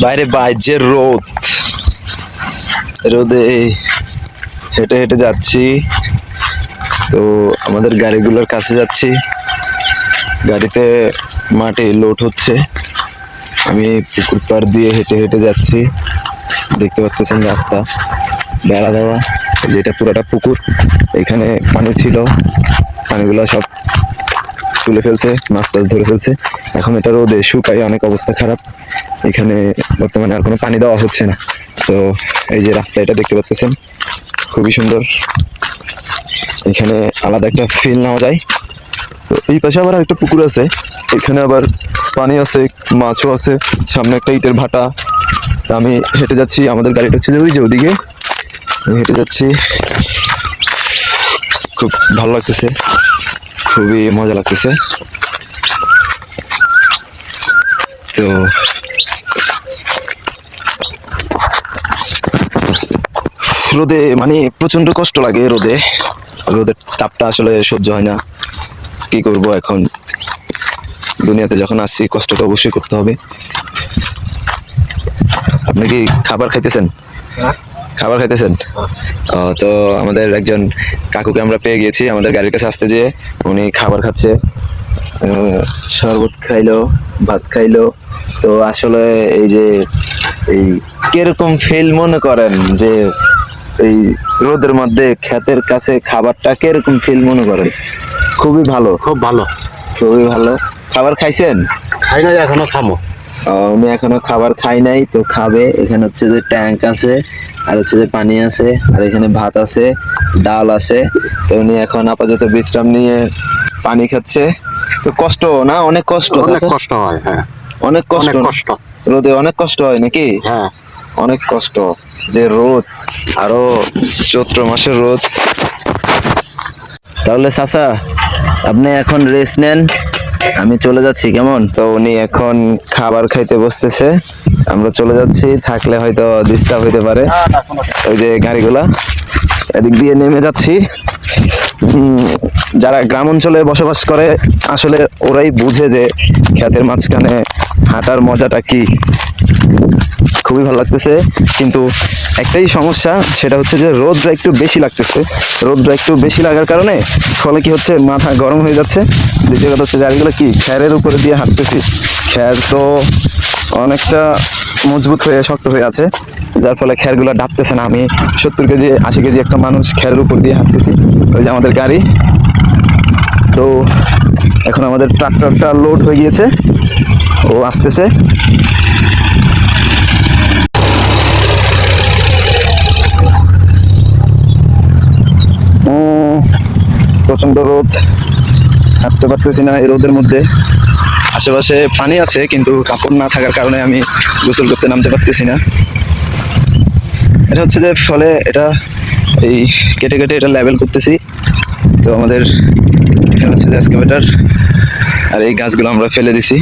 বাইরে যে রোদ, রোদে হেঁটে হেঁটে যাচ্ছি। তো আমাদের গাড়িগুলোর কাছে যাচ্ছি, গাড়িতে মাটি লোড হচ্ছে। আমি পুকুর পাড় দিয়ে হেঁটে হেঁটে যাচ্ছি। দেখতে পাচ্ছেন রাস্তা বেড়া দেওয়া, যেটা পুরোটা পুকুর। এখানে পানি ছিল, পানিগুলো সব তুলে ফেলছে, মাছ টাছ ধরে ফেলছে। এখন এটা রোদে শুকায় অনেক অবস্থা খারাপ। এখানে বর্তমানে আর কোনো পানি দেওয়া হচ্ছে না। তো এই যে রাস্তা, এটা দেখতে পাচ্ছেন খুবই সুন্দর। এখানে আলাদা একটা ফিল নেওয়া যায়। তো এই পাশে আবার একটা পুকুর আছে, এখানে আবার পানি আছে, মাছও আছে। সামনে একটা ইটের ভাটা। আমি হেঁটে যাচ্ছি, আমাদের গাড়িটা হচ্ছে ওই যে ওদিকে, আমি হেঁটে যাচ্ছি। খুব ভালো লাগতেছে, খুবই মজা লাগতেছে। তো রোদে মানে প্রচন্ড কষ্ট লাগে, রোদের তাপটা আসলে সহ্য হয় না। কি করব এখন, দুনিয়াতে যখন আসছি কষ্ট তো অবশ্যই করতে হবে। আপনি কি খাবার খাইতেছেন? খাবার খাইতেছেন? তো আমাদের একজন কাকুকে আমরা পেয়ে গিয়েছি আমাদের গাড়ির কাছে আসতে যেয়ে। উনি খাবার খাচ্ছে, শরবত খাইলো, ভাত খাইলো। তো আসলে এই যে এই কিরকম ফিল মনে করেন যে এই রোদের মধ্যে ক্ষেতের কাছে খাবারটা কিরকম ফিল মনে করেন? খুবই ভালো, খুব ভালো, খুবই ভালো। খাবার খাইছেন? খাই না, এখনো খামো। উনি এখনো খাবার খাই নাই, তো খাবে। এখানে হচ্ছে যে ট্যাঙ্ক আছে, আর হচ্ছে যে পানি আছে, আর এখানে ভাত আছে, ডাল আছে। তো উনি এখন আপাতত বিশ্রাম নিয়ে পানি খাচ্ছে। তো কষ্ট না, অনেক কষ্ট, অনেক কষ্ট হয়, হ্যাঁ অনেক কষ্ট, অনেক কষ্ট। রোদে অনেক কষ্ট হয় নাকি? হ্যাঁ, অনেক কষ্ট, যে রোদ, আরো চৈত্র মাসের রোদ। তাহলে চাচা, আপনি এখন রেস্ট নেন, আমি চলে যাচ্ছি, কেমন? তো উনি এখন খাবার খাইতে বসতেছে, আমরা চলে যাচ্ছি। থাকলে হয়তো ডিস্টার্ব হইতে পারে, ওই যে গাড়িগুলা এদিক দিয়ে নেমে যাচ্ছি। যারা গ্রাম অঞ্চলে বসবাস করে আসলে ওরাই বুঝে যে ক্ষেতের মাঝখানে হাঁটার মজাটা কি। খুবই ভালো লাগতেছে, কিন্তু একটাই সমস্যা, সেটা হচ্ছে যে রোদটা একটু বেশি লাগতেছে। রোদটা একটু বেশি লাগার কারণে ফলে কি হচ্ছে, মাথা গরম হয়ে যাচ্ছে। দ্বিতীয় কথা হচ্ছে গাড়িগুলো কি খ্যারের উপরে দিয়ে হাঁটতেছি, খ্যার তো অনেকটা মজবুত হয়ে শক্ত হয়ে আছে, যার ফলে খ্যারগুলো ডাবতেছে না। আমি 70 কেজি 80 কেজি একটা মানুষ খ্যারের উপর দিয়ে হাঁটতেছি। ওই যে আমাদের গাড়ি। তো এখন আমাদের ট্রাক্টরটা লোড হয়ে গিয়েছে, ও আসতেছে। প্রচন্ড রোদ, হাঁটতে পারতেছি না এই রোদের মধ্যে। আশেপাশে পানি আছে, কিন্তু কাপড় না থাকার কারণে আমি গোসল করতে নামতে পারতেছি না। এটা হচ্ছে যে ফলে এটা এই কেটে কেটে এটা লেভেল করতেছি। তো আমাদের এখানে হচ্ছে যে এক্সকাভেটর, আর এই গাছগুলো আমরা ফেলে দিছি।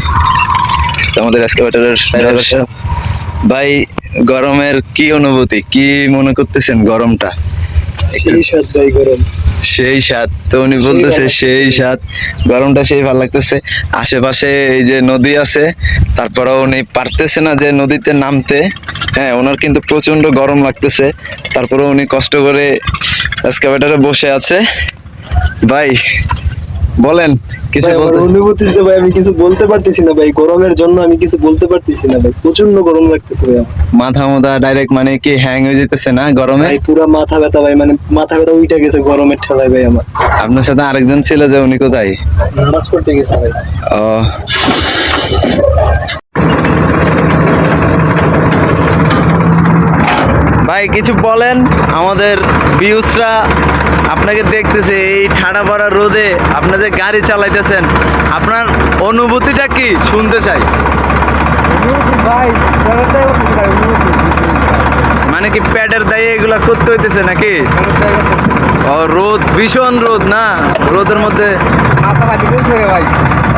তো আমাদের এক্সকাভেটরের ড্রাইভার সাহেব, ভাই গরমের কি অনুভূতি, কি মনে করতেছেন গরমটা? সেই সাত ভাই গরম, সেই স্বাদ, তো উনি বলতেছে সেই স্বাদ, গরমটা সেই ভালো লাগতেছে। আশেপাশে এই যে নদী আছে, তারপরেও উনি পারতেছে না যে নদীতে নামতে। হ্যাঁ, ওনার কিন্তু প্রচন্ড গরম লাগতেছে, তারপরেও উনি কষ্ট করে এক্সকাভেটরে বসে আছে। ভাই বলেন কিছু ভাই আমার বলতে। অনুভূতিতে ভাই আমি কিছু বলতে পারতেছি না ভাই, গরমের জন্য আমি কিছু বলতে পারতেছি না ভাই, প্রচন্ড গরম লাগতেছে ভাই আমার। মাথা মোথা ডাইরেক্ট মানে কি হ্যাং হয়ে যেতেছে না গরমে? ভাই পুরা মাথা ব্যথা ভাই, মানে মাথা ব্যথা উইটা গেছে গরমের ঠেলায় ভাই আমার। আপনার সাথে আরেকজন ছিল যে, উনি কোথায়? নামাজ পড়তে গেছে ভাই। ও, ভাই কিছু বলেন, আমাদের ভিউজরা আপনাকে দেখতেছে এই ঠাডা পড়া রোদে, আপনি যে গাড়ি চালাইতেছেন, আপনার অনুভূতিটা কি শুনতে চাই। ভাই মানে কি প্যাডের দায়ে এগুলা করতে হইতেছে নাকি? ও, রোদ, ভীষণ রোদ না, রোদের মধ্যে মাথা বাজি গেছে ভাই।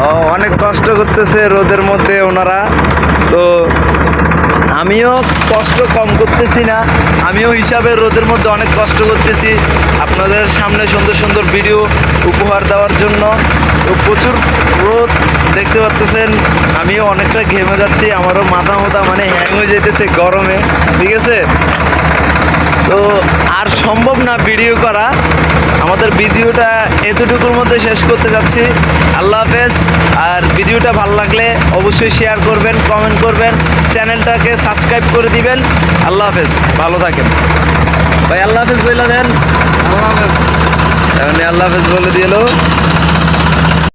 ও, অনেক কষ্ট করতেছে রোদের মধ্যে ওনারা। তো আমিও কষ্ট কম করতেছি না, আমিও হিসাবে রোদের মধ্যে অনেক কষ্ট করতেছি আপনাদের সামনে সুন্দর সুন্দর ভিডিও উপহার দেওয়ার জন্য। তো প্রচুর রোদ দেখতে পাচ্তেছেন, আমিও অনেকটা ঘেমে যাচ্ছি, আমারও মাথা মানে হ্যাং হয়ে যেতেছে গরমে, ঠিক আছে। তো আর সম্ভব না ভিডিও করা, আমাদের ভিডিওটা এতটুকুর মধ্যে শেষ করতে যাচ্ছি। আল্লাহ হাফেজ। আর ভিডিওটা ভালো লাগলে অবশ্যই শেয়ার করবেন, কমেন্ট করবেন, চ্যানেলটাকে সাবস্ক্রাইব করে দিবেন। আল্লাহ হাফেজ, ভালো থাকেন ভাই। আল্লাহ হাফেজ বলে দেন। আল্লাহ হাফেজ। আল্লাহ হাফেজ বলে দিল।